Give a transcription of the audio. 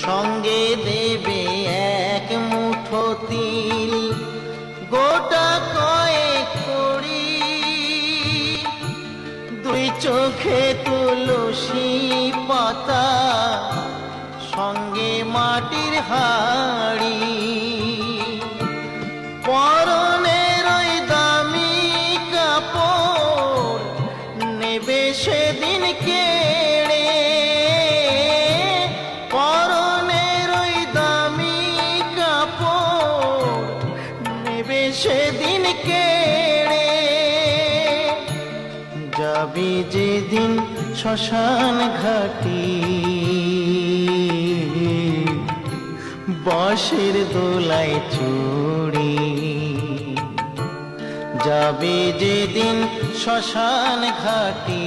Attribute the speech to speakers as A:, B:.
A: সঙ্গে দেবে এক মুঠো তিল, গোটা কয়েক কড়ি, দুই চোখে তুলসী পাতা, সঙ্গে মাটির হাড়ি। পরনের ওই দামি কাপড় নেবে সেদিন কেড়ে, পরনের ওই দামি কাপড় নেবে সেদিন কেড়ে। যাবি যেদিন শ্মশান ঘাটি, বাঁশের দোলায় চড়ি, যাবে যেদিন শ্মশান ঘাটি।